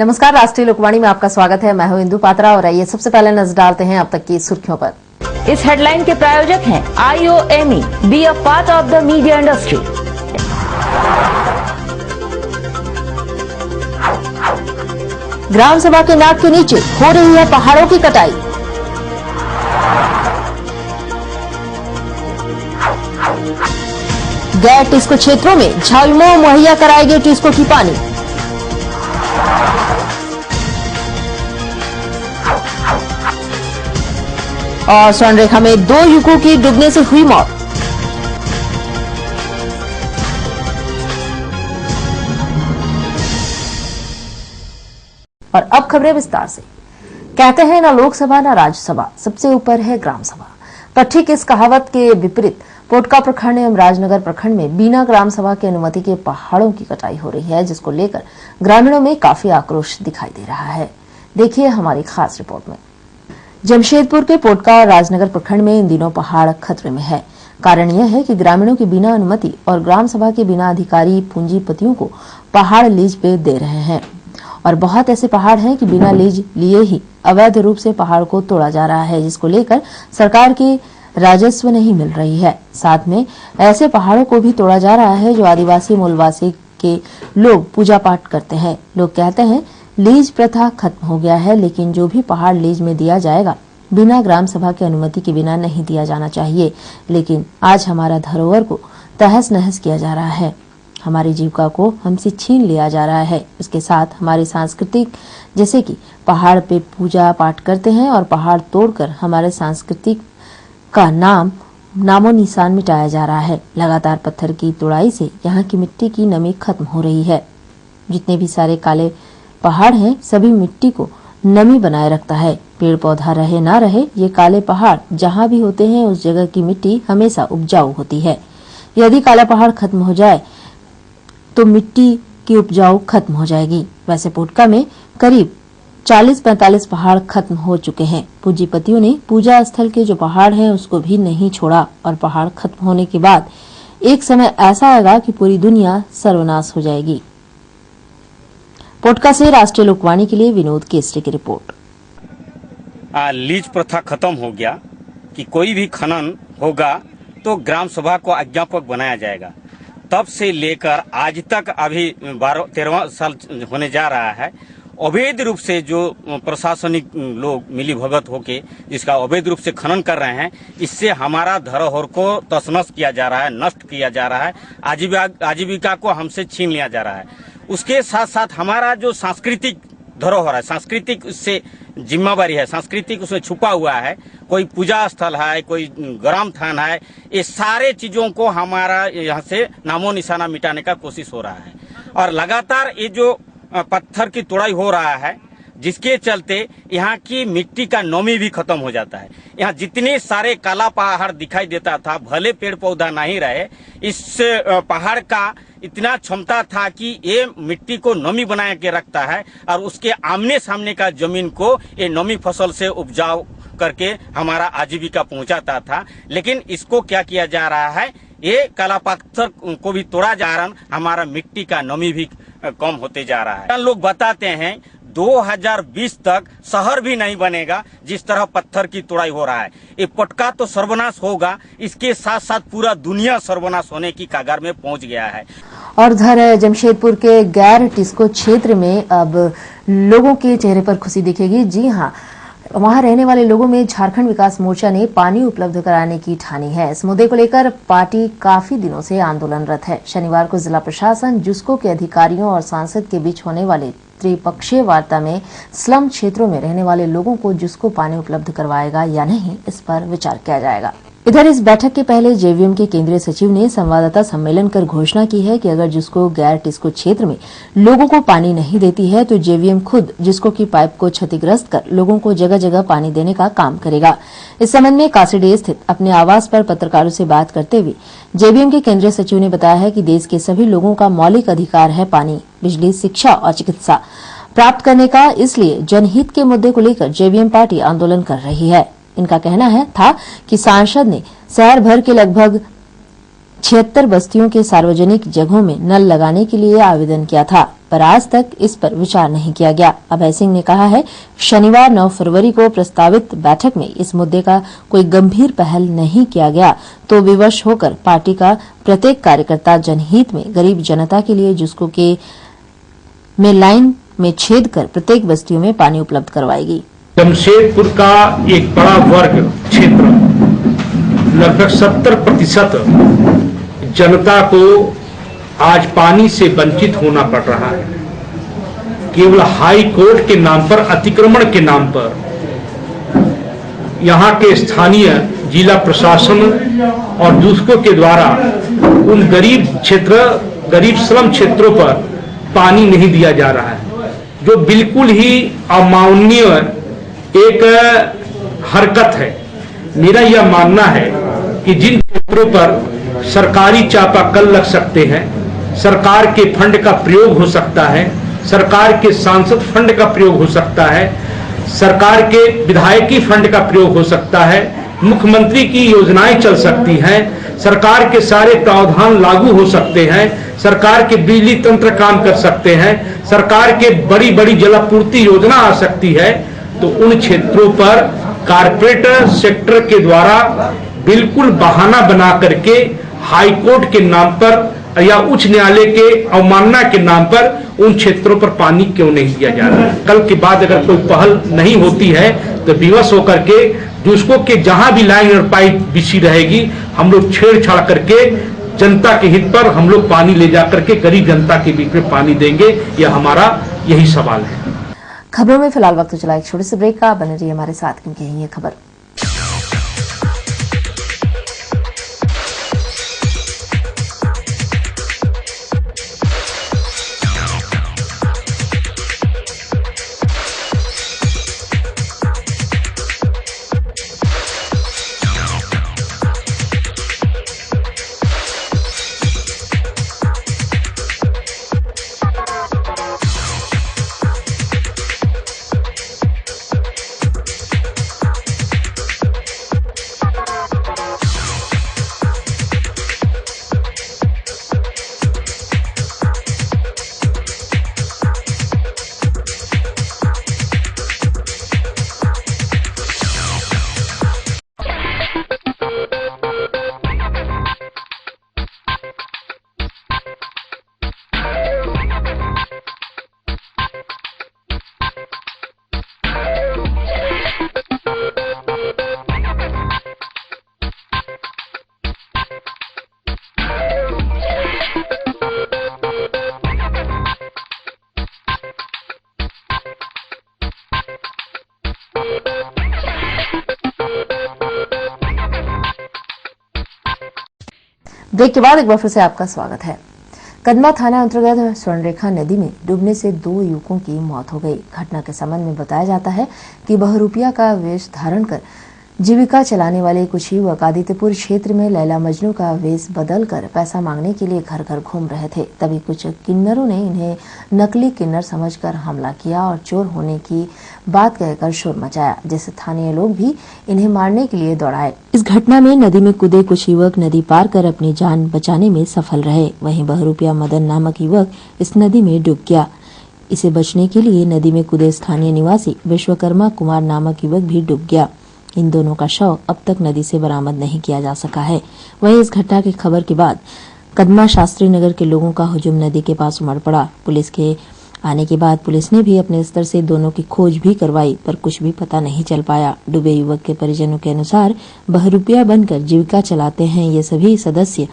नमस्कार, राष्ट्रीय लोकवाणी में आपका स्वागत है। मैं हूं इंदु पात्रा और आइए सबसे पहले नजर डालते हैं अब तक की सुर्खियों पर। इस हेडलाइन के प्रायोजक हैं IOME, be a part of the media industry. Gram Sabha के नाक के नीचे हो रही है पहाड़ों की कटाई। गैर टिस्को क्षेत्रों में झालमो मुहैया कराएगी टिस्को की पानी। और स्वर्णरेखा में 2 युवकों की डूबने से हुई मौत। और अब खबरें विस्तार से। कहते हैं ना लोकसभा ना राज्यसभा, सबसे ऊपर है ग्राम सभा। पर ठीक इस कहावत के विपरीत पोटका प्रखंड एवं राजनगर प्रखंड में बिना ग्राम सभा की अनुमति के पहाड़ों की कटाई हो रही है, जिसको लेकर ग्रामीणों में काफी आक्रोश दिखाई दे रहा है। देखिए हमारी खास रिपोर्ट में। जमशेदपुर के पोटका और राजनगर प्रखंड में इन दिनों पहाड़ खतरे में है। कारण यह है कि ग्रामीणों की बिना अनुमति और ग्राम सभा के बिना अधिकारी पूंजीपतियों को पहाड़ लीज पे दे रहे हैं। और बहुत ऐसे पहाड़ हैं कि बिना लीज लिए ही अवैध रूप से पहाड़ को तोड़ा जा रहा है, जिसको लेकर सरकार की राजस्व नहीं मिल रही है। साथ में ऐसे पहाड़ों को भी तोड़ा जा रहा है जो आदिवासी मूलवासी के लोग पूजा पाठ करते हैं। लोग कहते हैं लीज प्रथा खत्म हो गया है, लेकिन जो भी पहाड़ लीज में दिया जाएगा बिना ग्राम सभा की अनुमति के बिना नहीं दिया जाना चाहिए। लेकिन आज हमारा धरोहर को तहस नहस किया जा रहा है, हमारी जीविका को हमसे छीन लिया जा रहा है। इसके साथ हमारी सांस्कृतिक, जैसे कि पहाड़ पे पूजा पाठ करते हैं और पहाड़ तोड़कर हमारे सांस्कृतिक का नामो निशान मिटाया जा रहा है। लगातार पत्थर की तोड़ाई से यहाँ की मिट्टी की नमी खत्म हो रही है। जितने भी सारे काले पहाड़ हैं, सभी मिट्टी को नमी बनाए रखता है। पेड़ पौधा रहे ना रहे, ये काले पहाड़ जहाँ भी होते हैं उस जगह की मिट्टी हमेशा उपजाऊ होती है। यदि काला पहाड़ खत्म हो जाए तो मिट्टी की उपजाऊ खत्म हो जाएगी। वैसे पोटका में करीब 40-45 पहाड़ खत्म हो चुके हैं। पूंजीपतियों ने पूजा स्थल के जो पहाड़ हैं उसको भी नहीं छोड़ा और पहाड़ खत्म होने के बाद एक समय ऐसा आएगा कि पूरी दुनिया सर्वनाश हो जाएगी। पोटका से राष्ट्रीय लोकवाणी के लिए विनोद केसरी की रिपोर्ट। लीज प्रथा खत्म हो गया कि कोई भी खनन होगा तो ग्राम सभा को आज्ञापक बनाया जाएगा। तब से लेकर आज तक अभी 12-13 साल होने जा रहा है। अवैध रूप से जो प्रशासनिक लोग मिली भगत होके जिसका अवैध रूप से खनन कर रहे हैं, इससे हमारा धरोहर को तसनस किया जा रहा है, नष्ट किया जा रहा है, आजीविका को हमसे छीन लिया जा रहा है। उसके साथ साथ हमारा जो सांस्कृतिक धरोहर है, सांस्कृतिक उससे जिम्मेवारी है, सांस्कृतिक उसमें छुपा हुआ है। कोई पूजा स्थल है, कोई ग्राम थान है, ये सारे चीजों को हमारा यहाँ से नामो निशाना मिटाने का कोशिश हो रहा है। और लगातार ये जो पत्थर की तोड़ाई हो रहा है, जिसके चलते यहाँ की मिट्टी का नमी भी खत्म हो जाता है। यहाँ जितने सारे काला पहाड़ दिखाई देता था, भले पेड़ पौधा नहीं रहे, इस पहाड़ का इतना क्षमता था कि ये मिट्टी को नमी बना के रखता है और उसके आमने सामने का जमीन को ये नमी फसल से उपजाऊ करके हमारा आजीविका पहुंचाता था। लेकिन इसको क्या किया जा रहा है, ये काला पत्थर को भी तोड़ा जा रहा है, हमारा मिट्टी का नमी भी कम होते जा रहा है। लोग बताते हैं 2020 तक शहर भी नहीं बनेगा जिस तरह पत्थर की तोड़ाई हो रहा है। ये पोटका तो सर्वनाश होगा, इसके साथ साथ पूरा दुनिया सर्वनाश होने की कगार में पहुंच गया है। और उधर जमशेदपुर के गैर टिस्को क्षेत्र में अब लोगों के चेहरे पर खुशी दिखेगी। जी हाँ, वहां रहने वाले लोगों में झारखंड विकास मोर्चा ने पानी उपलब्ध कराने की ठानी है। इस मुद्दे को लेकर पार्टी काफी दिनों से आंदोलनरत है। शनिवार को जिला प्रशासन, जुस्को के अधिकारियों और सांसद के बीच होने वाले त्रिपक्षीय वार्ता में स्लम क्षेत्रों में रहने वाले लोगों को जुस्को पानी उपलब्ध करवाएगा या नहीं, इस पर विचार किया जाएगा। इधर इस बैठक के पहले जेवीएम के केंद्रीय सचिव ने संवाददाता सम्मेलन कर घोषणा की है कि अगर जिसको गैर टिस्को क्षेत्र में लोगों को पानी नहीं देती है तो जेवीएम खुद जिसको की पाइप को क्षतिग्रस्त कर लोगों को जगह जगह पानी देने का काम करेगा। इस संबंध में कासीडीह स्थित अपने आवास पर पत्रकारों से बात करते हुए जेवीएम के केंद्रीय सचिव ने बताया है कि देश के सभी लोगों का मौलिक अधिकार है पानी, बिजली, शिक्षा और चिकित्सा प्राप्त करने का। इसलिए जनहित के मुद्दे को लेकर जेवीएम पार्टी आंदोलन कर रही है। इनका कहना था कि सांसद ने शहर भर के लगभग 76 बस्तियों के सार्वजनिक जगहों में नल लगाने के लिए आवेदन किया था, पर आज तक इस पर विचार नहीं किया गया। अभय सिंह ने कहा है, शनिवार 9 फरवरी को प्रस्तावित बैठक में इस मुद्दे का कोई गंभीर पहल नहीं किया गया तो विवश होकर पार्टी का प्रत्येक कार्यकर्ता जनहित में गरीब जनता के लिए जुस्को के में लाइन में छेद कर प्रत्येक बस्तियों में पानी उपलब्ध करवाएगी। जमशेदपुर का एक बड़ा वर्ग क्षेत्र लगभग 70% जनता को आज पानी से वंचित होना पड़ रहा है। केवल हाई कोर्ट के नाम पर, अतिक्रमण के नाम पर यहां के स्थानीय जिला प्रशासन और दूसरों के द्वारा उन गरीब स्लम क्षेत्रों पर पानी नहीं दिया जा रहा है, जो बिल्कुल ही अमानवीय एक हरकत है। मेरा यह मानना है कि जिन क्षेत्रों पर सरकारी चापाकल लग सकते हैं, सरकार के फंड का प्रयोग हो सकता है, सरकार के सांसद फंड का प्रयोग हो सकता है, सरकार के विधायकी फंड का प्रयोग हो सकता है, मुख्यमंत्री की योजनाएं चल सकती हैं, सरकार के सारे प्रावधान लागू हो सकते हैं, सरकार के बिजली तंत्र काम कर सकते हैं, सरकार के बड़ी बड़ी जलापूर्ति योजना आ सकती है, तो उन क्षेत्रों पर कारपोरेट सेक्टर के द्वारा बिल्कुल बहाना बना करके हाई कोर्ट के नाम पर या उच्च न्यायालय के अवमानना के नाम पर उन क्षेत्रों पर पानी क्यों नहीं दिया जा रहा है। कल के बाद अगर कोई पहल नहीं होती है तो विवश होकर के दूसरों के जहां भी लाइन और पाइप बिछी रहेगी, हम लोग छेड़छाड़ करके जनता के हित पर हम लोग पानी ले जाकर के गरीब जनता के बीच में पानी देंगे। यह हमारा यही सवाल है। खबरों में फिलहाल वक्त चला एक छोटे से ब्रेक का, बने रहिए हमारे साथ क्योंकि यही है खबर। ब्रेक के बाद एक बार फिर से आपका स्वागत है। कदमा थाना अंतर्गत स्वर्णरेखा नदी में डूबने से 2 युवकों की मौत हो गई। घटना के संबंध में बताया जाता है कि बहरूपिया का वेश धारण कर जीविका चलाने वाले कुछ युवक आदित्यपुर क्षेत्र में लैला मजनू का वेश बदल कर पैसा मांगने के लिए घर घर घूम रहे थे। तभी कुछ किन्नरों ने इन्हें नकली किन्नर समझकर हमला किया और चोर होने की बात कहकर शोर मचाया, जिससे स्थानीय लोग भी इन्हें मारने के लिए दौड़ाए। इस घटना में नदी में कूदे कुछ युवक नदी पार कर अपनी जान बचाने में सफल रहे। वहीं बहरूपिया मदन नामक युवक इस नदी में डूब गया। इसे बचने के लिए नदी में कूदे स्थानीय निवासी विश्वकर्मा कुमार नामक युवक भी डूब गया। इन दोनों का शव अब तक नदी से बरामद नहीं किया जा सका है। वहीं इस घटना की खबर के बाद कदमा शास्त्री नगर के लोगों का हुजूम नदी के पास उमड़ पड़ा। पुलिस के आने के बाद पुलिस ने भी अपने स्तर से दोनों की खोज भी करवाई, पर कुछ भी पता नहीं चल पाया। डूबे युवक के परिजनों के अनुसार बहरूपिया बनकर जीविका चलाते हैं। ये सभी सदस्य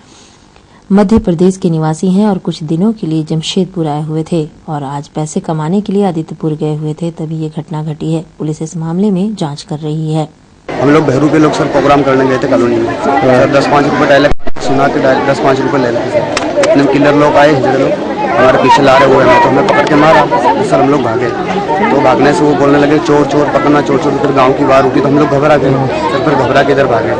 मध्य प्रदेश के निवासी हैं और कुछ दिनों के लिए जमशेदपुर आए हुए थे और आज पैसे कमाने के लिए आदित्यपुर गए हुए थे, तभी ये घटना घटी है। पुलिस इस मामले में जांच कर रही है। हम लोग बहरूपिया लोग सर प्रोग्राम करने गए थे कॉलोनी में। सर 10-5 रुपये डायलॉग सुना के 10-5 रुपये ले लेते सर। इतने किलर लोग आए, हिजड़े लोग हमारे पीछे ला रहे हुए हैं, तो हमें पकड़ के मारा। तो सर हम लोग भागे, तो भागने से वो बोलने लगे चोर चोर पकड़ना, चोर चोर। फिर गांव की बात उठी तो हम लोग घबरा गए सर। फिर घबरा के इधर भागे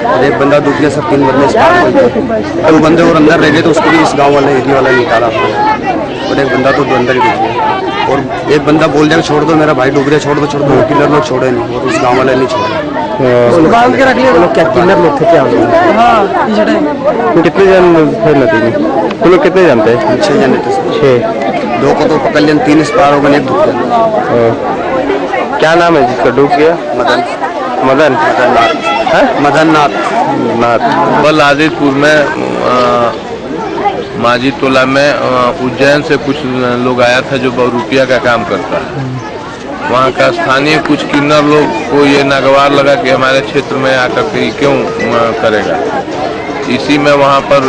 और एक बंदा डूब गया सर। 3 बंदे स्पाट हुए थे, 2 बंदे और अंदर रह गए, तो उसको भी इस गाँव वाले एरिया वाला निकाला और एक बंदा तो अंदर ही डूब गया। और एक बंदा बोल जाएगा छोड़ दो मेरा भाई डूब रहा, छोड़ दो। किलर लोग छोड़े नहीं और उस गाँव वाले नहीं छोड़े। बांध के रख लिया। लोग क्या किन्नर लोग थे क्या? हाँ, कितने जन थे नदी में? तुम लोग कितने जन थे? 6 जन थे। 6। 2 को तो पकड़ लिया, 3 इस पार हो गए, 1 डूब गया। क्या नाम है जिसका डूब गया? मदन मदन नाथ। कल आदितपुर में माझी टोला में उज्जैन से कुछ लोग आया था जो बहुरूपिया का काम करता है। वहाँ का स्थानीय कुछ किन्नर लोग को ये नागवार लगा कि हमारे क्षेत्र में आकर के क्यों करेगा। इसी में वहाँ पर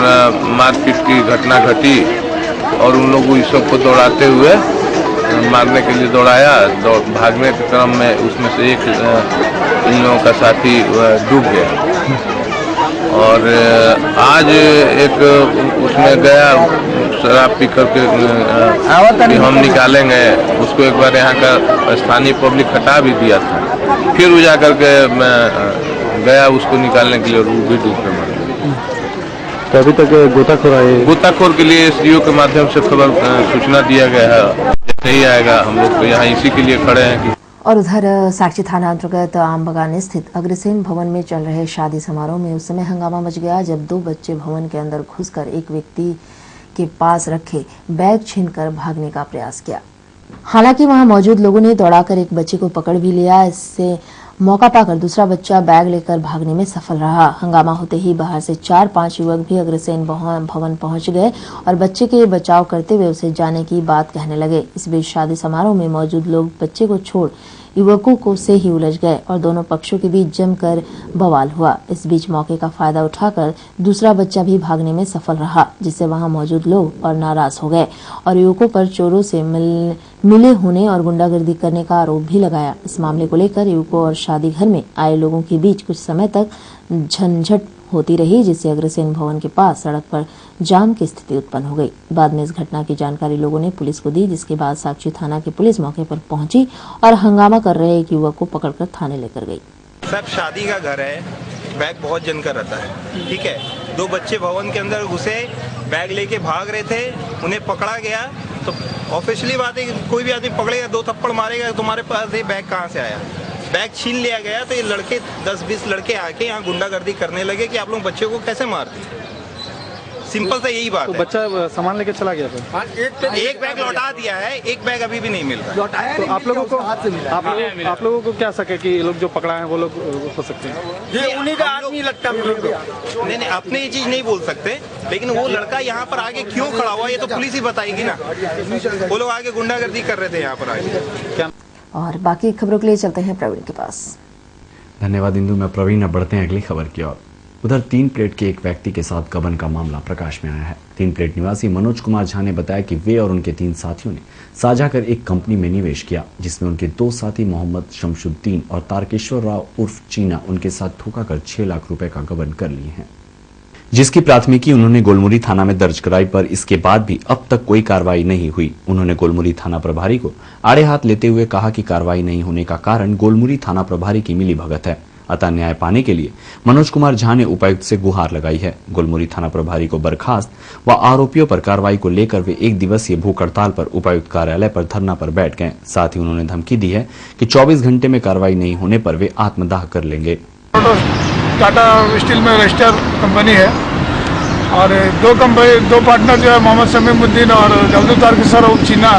मारपीट की घटना घटी और उन लोगों इस सब को दौड़ाते हुए मारने के लिए दौड़ाया। भागने के क्रम में उसमें से एक इन लोगों का साथी डूब गया और आज एक उसमें गया शराब पी करके कि हम निकालेंगे उसको। एक बार यहाँ का स्थानीय पब्लिक हटा भी दिया था, फिर वो जा करके गया उसको निकालने के लिए और वो भी डूब कर मर गया। तो अभी तक गोताखोर आए? गोताखोर के लिए एसडीओ के माध्यम से खबर सूचना दिया गया है, नहीं आएगा। हम लोग तो यहाँ इसी के लिए खड़े हैं कि। और उधर साक्षी थाना अंतर्गत आमबगान स्थित अग्रसेन भवन में चल रहे शादी समारोह में उस समय हंगामा मच गया जब 2 बच्चे भवन के अंदर घुसकर एक व्यक्ति के पास रखे बैग छीनकर भागने का प्रयास किया। हालांकि वहां मौजूद लोगों ने दौड़ाकर एक बच्चे को पकड़ भी लिया। इससे मौका पाकर दूसरा बच्चा बैग लेकर भागने में सफल रहा। हंगामा होते ही बाहर से 4-5 युवक भी अग्रसेन भवन पहुंच गए और बच्चे के बचाव करते हुए उसे जाने की बात कहने लगे। इस बीच शादी समारोह में मौजूद लोग बच्चे को छोड़ युवकों को से ही उलझ गए और दोनों पक्षों के बीच जमकर बवाल हुआ। इस बीच मौके का फायदा उठाकर दूसरा बच्चा भी भागने में सफल रहा, जिससे वहां मौजूद लोग और नाराज हो गए और युवकों पर चोरों से मिले होने और गुंडागर्दी करने का आरोप भी लगाया। इस मामले को लेकर युवकों और शादी घर में आए लोगों के बीच कुछ समय तक झंझट होती रही, जिससे अग्रसेन भवन के पास सड़क पर जाम की स्थिति उत्पन्न हो गई। बाद में इस घटना की जानकारी लोगों ने पुलिस को दी, जिसके बाद साक्षी थाना की पुलिस मौके पर पहुंची और हंगामा कर रहे एक युवक को पकड़कर थाने लेकर गई। सब शादी का घर है, बैग बहुत जनकर रहता है, ठीक है। 2 बच्चे भवन के अंदर घुसे, बैग लेके भाग रहे थे, उन्हें पकड़ा गया। तो ऑफिशियली बात है कि कोई भी आदमी पकड़ेगा 2 थप्पड़ मारेगा, तुम्हारे पास ये बैग कहाँ से आया। बैग छीन लिया गया। तो ये लड़के 10-20 लड़के आके यहाँ गुंडागर्दी करने लगे कि आप लोग बच्चे को कैसे मारते। सिंपल सा यही बात है। बच्चा सामान लेके चला गया था। एक बैग लौटा दिया है, एक बैग अभी भी नहीं मिल रहा। तो आप लोगों को क्या सके कि लोग जो पकड़ा है वो लोग हो सकते हैं? ये उन्हीं का आदमी लगता है। नहीं, अपने ये चीज नहीं बोल सकते, लेकिन वो लड़का यहाँ पर आगे क्यों खड़ा हुआ ये तो पुलिस ही बताएगी ना। वो लोग आगे गुंडागर्दी कर रहे थे यहाँ पर आगे। और बाकी खबरों के लिए चलते हैं प्रवीण के पास। धन्यवाद इंदु। मैं प्रवीण। अब बढ़ते हैं अगली खबर की ओर। उधर 3 प्लेट के एक व्यक्ति के साथ गबन का मामला प्रकाश में आया है। 3 प्लेट निवासी मनोज कुमार झा ने बताया कि वे और उनके 3 साथियों ने साझा कर एक कंपनी में निवेश किया, जिसमें उनके 2 साथी मोहम्मद शमशुद्दीन और तारकेश्वर राव उर्फ चीना उनके साथ धोखा कर 6 लाख रुपए का गबन कर लिए हैं, जिसकी प्राथमिकी उन्होंने गोलमुरी थाना में दर्ज कराई। पर इसके बाद भी अब तक कोई कार्रवाई नहीं हुई। उन्होंने गोलमुरी थाना प्रभारी को आड़े हाथ लेते हुए कहा कि कार्रवाई नहीं होने का कारण गोलमुरी थाना प्रभारी की मिलीभगत है। अतः न्याय पाने के लिए मनोज कुमार झा ने उपायुक्त से गुहार लगाई है। गोलमुरी थाना प्रभारी को बर्खास्त व आरोपियों पर कार्रवाई को लेकर वे 1 दिवसीय भूख हड़ताल पर उपायुक्त कार्यालय पर धरना पर बैठ गए। साथ ही उन्होंने धमकी दी है कि 24 घंटे में कार्रवाई नहीं होने पर वे आत्मदाह कर लेंगे। टाटा स्टील में रजिस्टर कंपनी है और 2 पार्टनर जो है मोहम्मद शमीमुद्दीन और जल्दू तारकेश्वर और चीना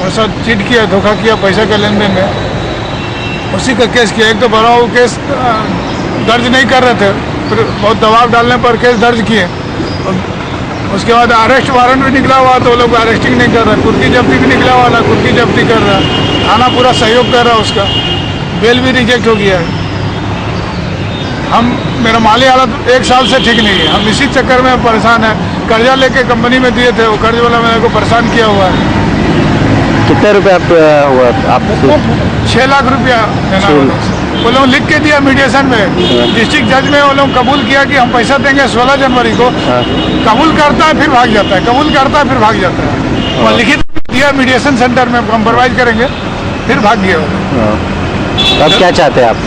और साथ चीट किया, धोखा किया पैसा के लेन देन में। उसी का केस किया। एक तो बड़ा वो केस दर्ज नहीं कर रहे थे, फिर बहुत दबाव डालने पर केस दर्ज किए। उसके बाद अरेस्ट वारंट भी निकला हुआ तो वो लोग अरेस्टिंग नहीं कर रहे। कुर्की जब्ती भी निकला हुआ था, कुर्की जब्ती कर रहा है। थाना पूरा सहयोग कर रहा है, उसका बेल भी रिजेक्ट हो गया है। मेरा माली हालत 1 साल से ठीक नहीं है। हम इसी चक्कर में परेशान है। कर्जा लेके कंपनी में दिए थे, वो कर्ज वाला मेरे को परेशान किया हुआ है। कितने रुपए हुआ आपको? 6 लाख रुपया देना। वो लोग लिख के दिया मीडिएशन में। डिस्ट्रिक्ट जज में वो लोग कबूल किया कि हम पैसा देंगे 16 जनवरी को। कबूल करता है फिर भाग जाता है, कबूल करता है फिर भाग जाता है। वो लिखित दिया मीडिएशन सेंटर में कॉम्प्रोमाइज करेंगे, फिर भाग गया। अब क्या चाहते हैं आप?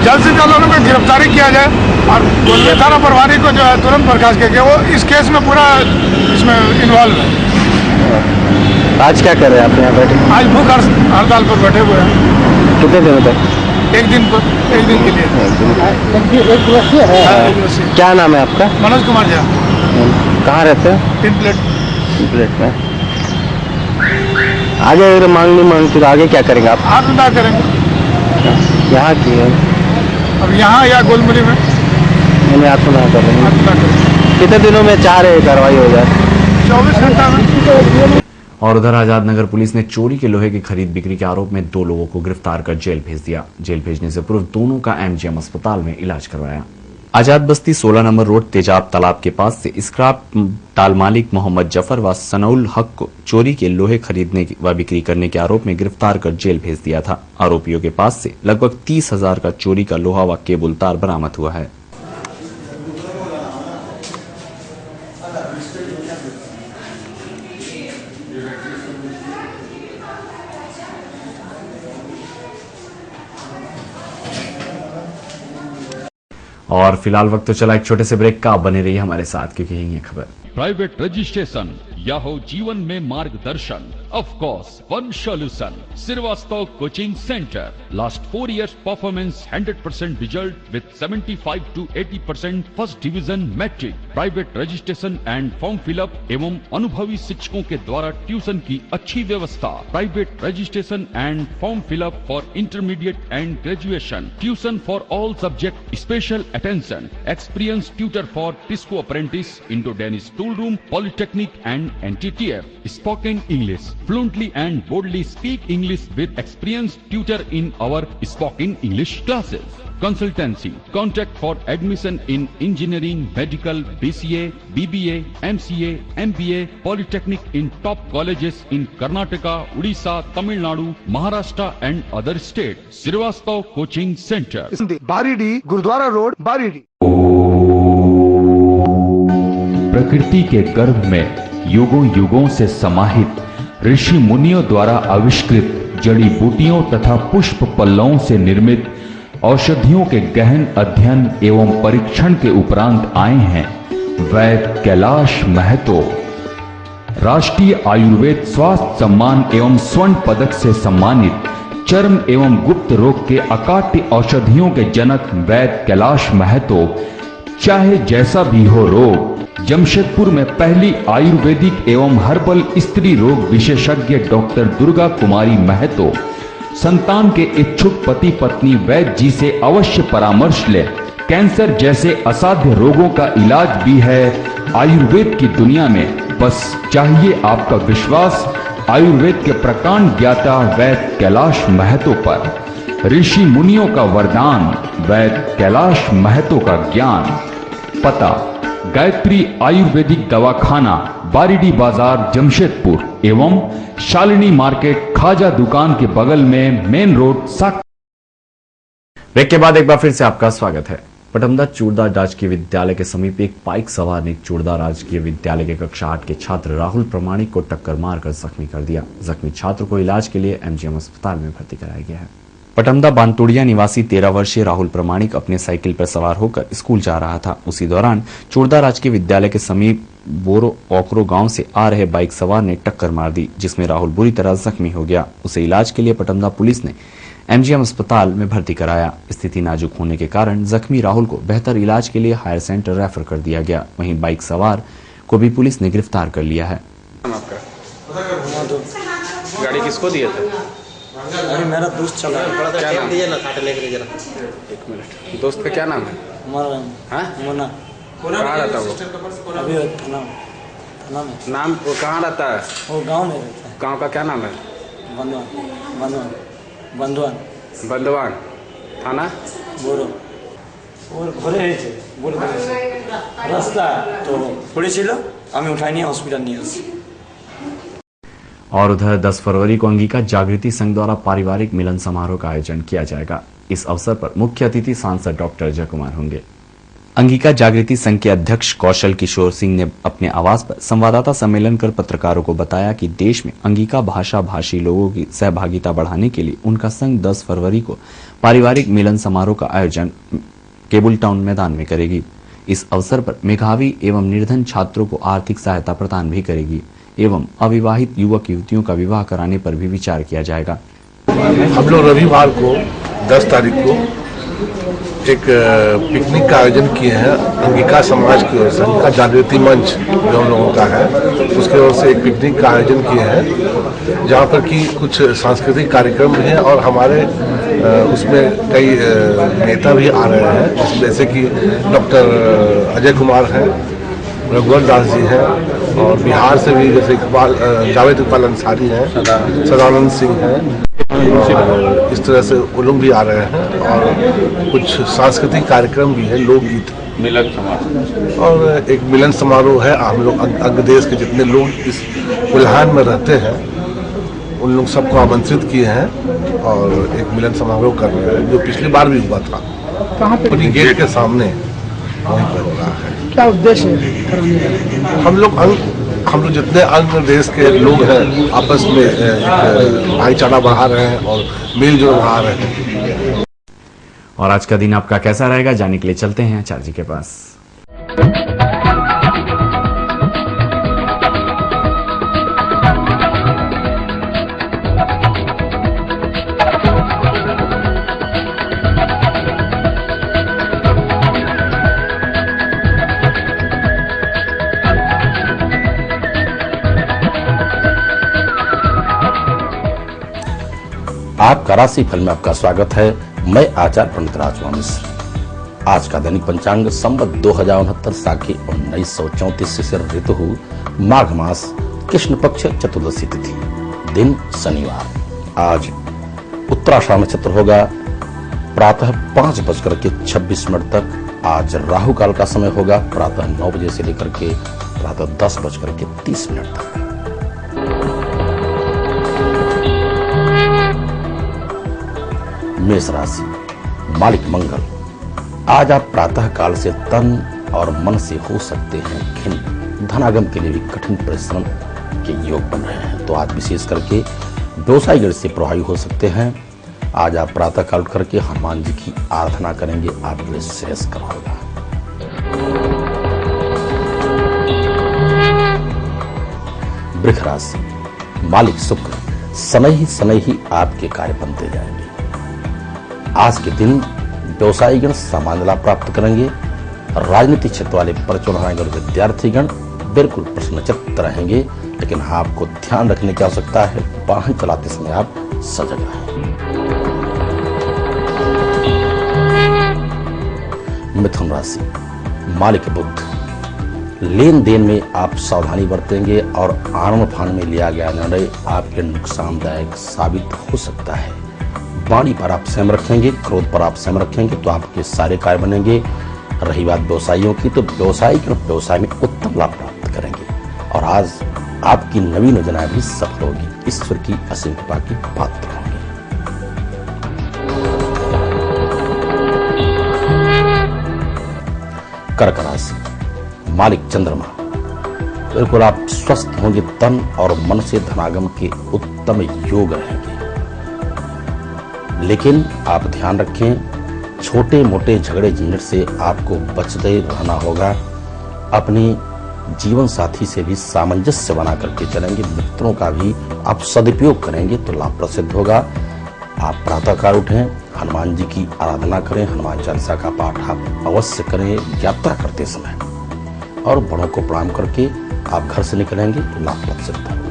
जल्द से जल्द उनको गिरफ्तारी किया जाए और गोलमुरी थाना प्रभारी को जो है तुरंत बर्खास्त करके वो इस केस में पूरा इसमें इन्वॉल्व है। आज क्या कर रहे हैं आप यहाँ बैठे? आज भूख हड़ताल पर बैठे हुए हैं। कितने दिनों तक? एक दिन के लिए। एक दिवसीय है। हाँ, एक दिवसीय। क्या नाम है आपका? मनोज कुमार झा। कहाँ रहते हैं? 3 प्लेट। 3 प्लेट में। आगे अगर मांग नहीं मांगती तो आगे क्या करेंगे आप? आत्मदाह करेंगे। यहाँ की है? अब यहाँ या गोलमुरी में आत्मदाह कर रहे हैं। आत्मदाह करेंगे। कितने दिनों में चाह रहे कार्रवाई हो जाए? 24 घंटा में। और उधर आजाद नगर पुलिस ने चोरी के लोहे की खरीद बिक्री के आरोप में 2 लोगों को गिरफ्तार कर जेल भेज दिया। जेल भेजने से पूर्व दोनों का एमजीएम अस्पताल में इलाज करवाया। आजाद बस्ती 16 नंबर रोड तेजाब तालाब के पास से स्क्रैप टाल मालिक मोहम्मद जफर व सनउल हक को चोरी के लोहे खरीदने व बिक्री करने के आरोप में गिरफ्तार कर जेल भेज दिया था। आरोपियों के पास से लगभग 30,000 का चोरी का लोहा व केबल तार बरामद हुआ है। और फिलहाल वक्त तो चला एक छोटे से ब्रेक का। बने रहिए हमारे साथ क्योंकि यही है खबर। प्राइवेट रजिस्ट्रेशन या हो जीवन में मार्गदर्शन, of course one solution. Srivastav coaching centre, last 4 years performance 100% result with 75 to 80% first division matric. Private registration and form fill up एवं अनुभवी शिक्षकों के द्वारा ट्यूशन की अच्छी व्यवस्था। Private registration and form fill up for intermediate and graduation. Tuition for all subject, special attention. Experience tutor for TISCO apprentice, Indo Danish tool room, polytechnic and NTTF. Spoken English, fluently and boldly speak English with experienced tutor in our spoken English classes. Consultancy. Contact for admission in engineering, medical, BCA, BBA, MCA, MBA, Polytechnic in top colleges in Karnataka, Odisha, Tamil Nadu, Maharashtra and other states. Srivastav Coaching Center. Baridih, gurdwara road, Baridih. प्रकृति के गर्भ में युगों युगों से समाहित ऋषि मुनियों द्वारा आविष्कृत जड़ी बूटियों तथा पुष्प पल्लवों से निर्मित औषधियों के गहन अध्ययन एवं परीक्षण के उपरांत आए हैं वैद्य कैलाश महतो। राष्ट्रीय आयुर्वेद स्वास्थ्य सम्मान एवं स्वर्ण पदक से सम्मानित चर्म एवं गुप्त रोग के अकाट्य औषधियों के जनक वैद्य कैलाश महतो। चाहे जैसा भी हो रोग, जमशेदपुर में पहली आयुर्वेदिक एवं हर्बल स्त्री रोग विशेषज्ञ डॉक्टर दुर्गा कुमारी महतो संतान के इच्छुक पति पत्नी वैद्य जी से अवश्य परामर्श ले। कैंसर जैसे असाध्य रोगों का इलाज भी है आयुर्वेद की दुनिया में। बस चाहिए आपका विश्वास आयुर्वेद के प्रकांड ज्ञाता वैद्य कैलाश महतो पर। ऋषि मुनियों का वरदान, वैद्य कैलाश महतो का ज्ञान। पता गायत्री आयुर्वेदिक दवाखाना, बारीडी बाजार, जमशेदपुर एवं शालिनी मार्केट खाजा दुकान के बगल में मेन रोड साक। ब्रेक के बाद एक बार फिर से आपका स्वागत है। पटमदा चूड़दार राजकीय विद्यालय के समीप एक बाइक सवार ने चूड़दार राजकीय विद्यालय के कक्षा 8 के छात्र राहुल प्रमाणिक को टक्कर मारकर जख्मी कर दिया। जख्मी छात्र को इलाज के लिए एमजीएम अस्पताल में भर्ती कराया गया है। पटमदा बांतुड़िया निवासी 13 वर्षीय राहुल प्रमाणिक अपने साइकिल पर सवार होकर स्कूल जा रहा था। उसी दौरान चूड़दार राजकीय विद्यालय के समीप बोरो ओकरो गांव से आ रहे बाइक सवार ने टक्कर मार दी, जिसमें राहुल बुरी तरह जख्मी हो गया। उसे इलाज के लिए पटमदा पुलिस ने एमजीएम अस्पताल में भर्ती कराया। स्थिति नाजुक होने के कारण जख्मी राहुल को बेहतर इलाज के लिए हायर सेंटर रेफर कर दिया गया। वहीं बाइक सवार को भी पुलिस ने गिरफ्तार कर लिया है। गाड़ी किसको दिए थे? अरे मेरा दोस्त चला है। क्या नाम? एक मिनट। दोस्त का क्या नाम है? मोना। कहाँ रहता है वो? अभी थाना में। नाम वो कहाँ रहता है? वो गांव में रहता है। गांव का क्या नाम है? बंदवान। थाना बोरो और घरे बोल रास्ता तो पड़ेছিল আমি উঠাই নিয়ে हॉस्पिटल নিয়ে আসি। और उधर 10 फरवरी को अंगिका जागृति संघ द्वारा पारिवारिक मिलन समारोह का आयोजन किया जाएगा। इस अवसर पर मुख्य अतिथि सांसद डॉक्टर अजय कुमार होंगे। अंगिका जागृति संघ के अध्यक्ष कौशल किशोर सिंह ने अपने आवास पर संवाददाता सम्मेलन कर पत्रकारों को बताया कि देश में अंगिका भाषा भाषी लोगों की सहभागिता बढ़ाने के लिए उनका संघ 10 फरवरी को पारिवारिक मिलन समारोह का आयोजन केबल टाउन मैदान में करेगी। इस अवसर पर मेधावी एवं निर्धन छात्रों को आर्थिक सहायता प्रदान भी करेगी एवं अविवाहित युवक युवतियों का विवाह कराने पर भी विचार किया जाएगा। हम लोग रविवार को 10 तारीख को एक पिकनिक का आयोजन किए हैं अंगिका समाज की ओर से, अंगिका जागृति मंच जो हम लोगों का है उसकी ओर से एक पिकनिक का आयोजन किए हैं जहाँ पर कि कुछ सांस्कृतिक कार्यक्रम भी हैं और हमारे उसमें कई नेता भी आ रहे हैं, जैसे कि डॉक्टर अजय कुमार हैं, रघुवर दास जी हैं और बिहार से भी जैसे जावेद इकबाल अंसारी हैं, सदानंद सिंह हैं और इस तरह से वो लोग भी आ रहे हैं और कुछ सांस्कृतिक कार्यक्रम भी है, लोकगीत, मिलन समारोह और एक मिलन समारोह है। हम लोग अंग देश के जितने लोग इस उल्हान में रहते हैं उन लोग सबको आमंत्रित किए हैं और एक मिलन समारोह कर रहे हैं जो पिछली बार भी हुआ था। कहाँ पे? अपनी गेट के सामने वहीं पर हो रहा है। क्या उद्देश्य है? हम लोग जितने अन्य देश के लोग हैं आपस में भाईचारा बढ़ा रहे हैं और मेलजोल बढ़ा रहे हैं। और आज का दिन आपका कैसा रहेगा जानने के लिए चलते हैं आचार्य जी के पास। आपका राशि फल में आपका स्वागत है। मैं आचार्य पंडित राजकुमार मिश्र। आज का दैनिक पंचांग संवत 2069 साखी 1934 से ऋतु माघ मास कृष्ण पक्ष चतुर्दशी तिथि, दिन शनिवार। आज उत्तराषाढ़ नक्षत्र होगा प्रातः 5:26 तक। आज राहु काल का समय होगा प्रातः 9 बजे से लेकर के प्रातः 10:30 तक। मेष राशि, मालिक मंगल। आज आप प्रातः काल से तन और मन से हो सकते हैं खिन्न। धनागम के लिए भी कठिन परिश्रम के योग बन रहे हैं, तो आज विशेष करके व्यवसाय गण से प्रभावी हो सकते हैं। आज आप प्रातः काल करके हनुमान जी की आराधना करेंगे, आपके लिए श्रेयस्कर होगा। वृष राशि, मालिक शुक्र। शनै ही आपके कार्य बनते जाएंगे। आज के दिन व्यवसायीगण सामान्य लाभ प्राप्त करेंगे। राजनीतिक क्षेत्र वाले परचून विद्यार्थीगण बिल्कुल प्रसन्नचित्त रहेंगे, लेकिन आपको ध्यान रखने की आवश्यकता है, वाहन चलाते समय आप सजग रहें। मिथुन राशि, मालिक बुध। लेन देन में आप सावधानी बरतेंगे और आनन फान में लिया गया निर्णय आपके नुकसानदायक साबित हो सकता है। वाणी पर आप संयम रखेंगे, क्रोध पर आप संयम रखेंगे तो आपके सारे कार्य बनेंगे। रही बात व्यवसायियों की, तो व्यवसाय में उत्तम लाभ प्राप्त करेंगे और आज आपकी नवीन योजनाएं भी सफल होगी। ईश्वर की असीम कृपा की पात्र होंगे। कर्क राशि, मालिक चंद्रमा। बिल्कुल आप स्वस्थ होंगे, तन और मन से धनागम के उत्तम योग रहेंगे। लेकिन आप ध्यान रखें, छोटे मोटे झगड़े झंझट से आपको बचते रहना होगा। अपने जीवन साथी से भी सामंजस्य बना करके चलेंगे। मित्रों का भी आप सदुपयोग करेंगे तो लाभ प्रसिद्ध होगा। आप प्रातःकाल उठें, हनुमान जी की आराधना करें, हनुमान चालीसा का पाठ आप अवश्य करें यात्रा करते समय, और बड़ों को प्रणाम करके आप घर से निकलेंगे तो लाभ प्रसिद्ध होगा।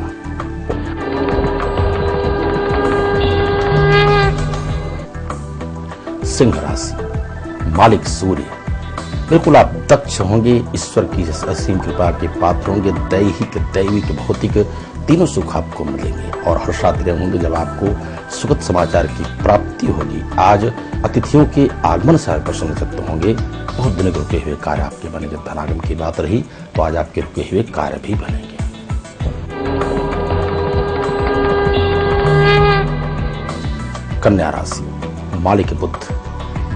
सिंह राशि, मालिक सूर्य। बिल्कुल आप दक्ष होंगे, ईश्वर की असीम कृपा के पात्र होंगे। दैहिक, दैविक, भौतिक तीनों सुख आपको मिलेंगे और हर्षातिरे होंगे जब आपको सुखद समाचार की प्राप्ति होगी। आज अतिथियों के आगमन से आप प्रसन्नचित्त होंगे। बहुत दिन रुके हुए कार्य आपके बनेंगे। धनागम की बात रही तो आज आपके रुके हुए कार्य भी बनेंगे। कन्या राशि, मालिक बुध।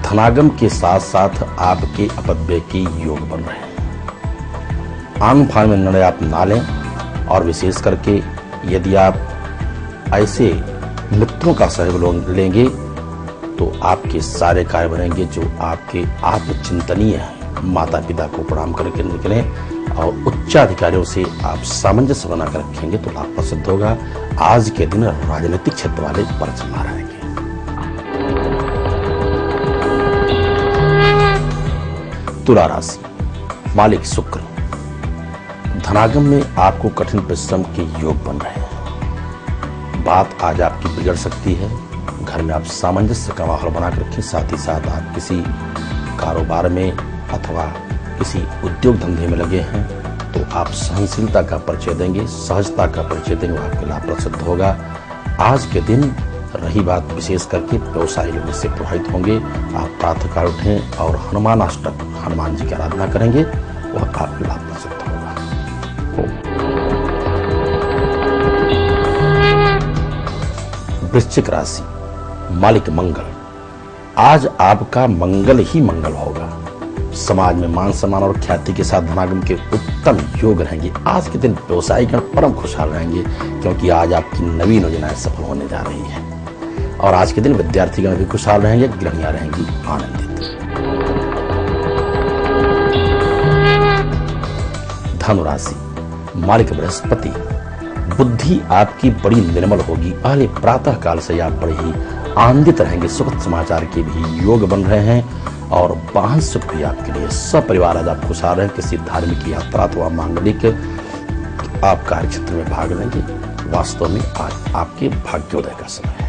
धनागम के साथ साथ आपके अपव्यय के योग बन रहे हैं। आन फान में निर्णय आप ना लें, और विशेष करके यदि आप ऐसे मित्रों का सहयोग लेंगे तो आपके सारे कार्य बनेंगे जो आपके आत्मचिंतनीय हैं। माता पिता को प्रणाम करके निकलें और उच्चाधिकारियों से आप सामंजस्य बनाकर रखेंगे तो लाभ प्रसिद्ध होगा। आज के दिन राजनीतिक क्षेत्र वाले पर चला रहेंगे। तुला राशि, मालिक शुक्र। धनागम में आपको कठिन परिश्रम के योग बन रहे हैं। बात आज आपकी बिगड़ सकती है। घर में आप सामंजस्य का माहौल बनाकर रखें। साथ ही साथ आप किसी कारोबार में अथवा किसी उद्योग धंधे में लगे हैं तो आप सहनशीलता का परिचय देंगे, सहजता का परिचय देंगे, आपके लाभ सिद्ध होगा। आज के दिन रही बात विशेष करके व्यवसायी लोग इससे प्रभावित होंगे। आप प्रातःकाल उठें और हनुमान अष्टक हनुमान जी की आराधना करेंगे, वह आपके लाभ सिद्ध होगा। वृश्चिक राशि, मालिक मंगल। आज आपका मंगल ही मंगल होगा। समाज में मान सम्मान और ख्याति के साथ धनागम के उत्तम योग रहेंगे। आज के दिन व्यवसायिक परम खुशहाल रहेंगे क्योंकि आज आपकी नवीन योजनाएं सफल होने जा रही है। और आज के दिन विद्यार्थीगण भी खुशहाल रहेंगे, गृहिणियां रहेंगी आनंदित। धनु राशि, मालिक बृहस्पति। बुद्धि आपकी बड़ी निर्मल होगी। पहले प्रातः काल से आप बड़े ही आनंदित रहेंगे। सुखद समाचार के भी योग बन रहे हैं और वाहन सुख भी आपके लिए। सपरिवार आज आप खुशहाल रहें। किसी धार्मिक यात्रा अथवा मांगलिक आप कार्य क्षेत्र में भाग लेंगे। वास्तव में आज आपके भाग्योदय का समय है।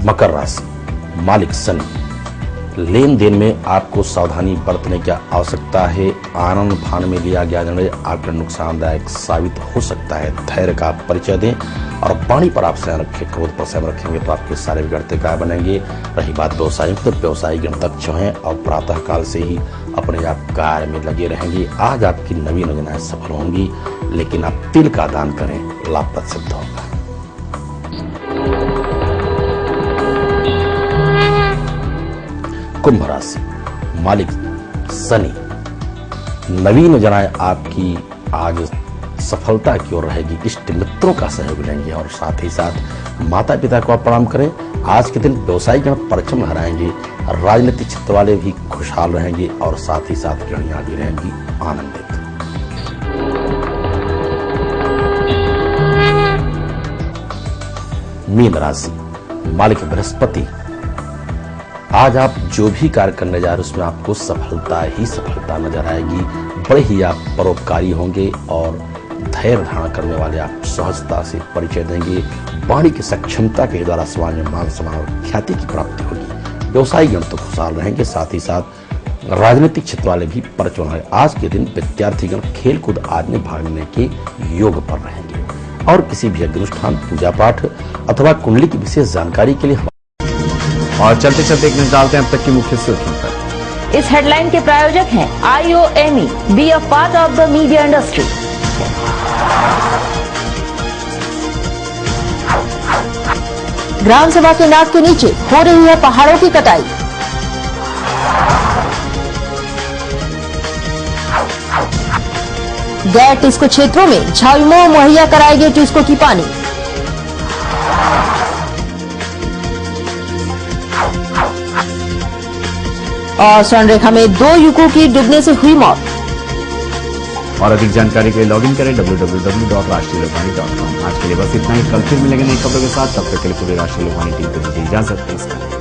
मकर राशि, मालिक शनि। लेन देन में आपको सावधानी बरतने की आवश्यकता है। आनंद फान में लिया गया निर्णय आपके नुकसानदायक साबित हो सकता है। धैर्य का परिचय दें और वाणी पर आप संयम रखें। क्रोध पर संयम रखेंगे तो आपके सारे बिगड़ते काय बनेंगे। रही बात व्यवसायियों तो व्यवसायी दक्ष हैं और प्रातः काल से ही अपने आप कार्य में लगे रहेंगे। आज आपकी नवीन योजनाएं सफल होंगी, लेकिन आप तिल का दान करें, लाभप्रद सिद्ध होगा। कुंभ राशि, मालिक शनि। नवीन योजनाएं आपकी आज सफलता की ओर रहेगी। इष्ट मित्रों का सहयोग लेंगे और साथ ही साथ माता पिता को आप प्रणाम करें। आज के दिन व्यवसायिक परचम लहराएंगे। राजनीतिक क्षेत्र वाले भी खुशहाल रहेंगे और साथ ही साथ गृहिणियां भी रहेंगी आनंदित। मीन राशि, मालिक बृहस्पति। आज आप जो भी कार्य करने जा रहे हैं उसमें आपको सफलता ही सफलता नजर आएगी। बड़े ही आप परोपकारी होंगे और धैर्य धारण करने वाले आप सहजता से परिचय देंगे। वाणी की सक्षमता के द्वारा समाज में मान सम्मान और ख्याति की प्राप्ति होगी। व्यवसायी गण तो खुशहाल रहेंगे। साथ ही साथ राजनीतिक क्षेत्र वाले भी परचम है। आज के दिन विद्यार्थीगण खेल कूद आदि में भाग लेने के योग पर रहेंगे। और किसी भी अनुष्ठान, पूजा पाठ अथवा कुंडली की विशेष जानकारी के लिए और चलते चलते एक नजर डालते हैं अब तक की मुख्य सुर्खियों पर। इस हेडलाइन के प्रायोजक हैं IOME, be a part of the media industry. Gram Sabha के नाक के नीचे हो रही है पहाड़ों की कटाई। गैर टिस्को क्षेत्रों में झाविमो मुहैया कराएंगे टिस्को की पानी। और स्वर्णरेखा में 2 युवकों की डूबने से हुई मौत। और अधिक जानकारी के लिए लॉगिन करें www.rashtriya lokvani.com। आज के लिए बस इतना ही। कल फिर मिलेंगे नई खबरों के साथ। तब तक के लिए पूरी राष्ट्रीय लोकवाणी टीम को दीजिए इजाजत। नमस्कार।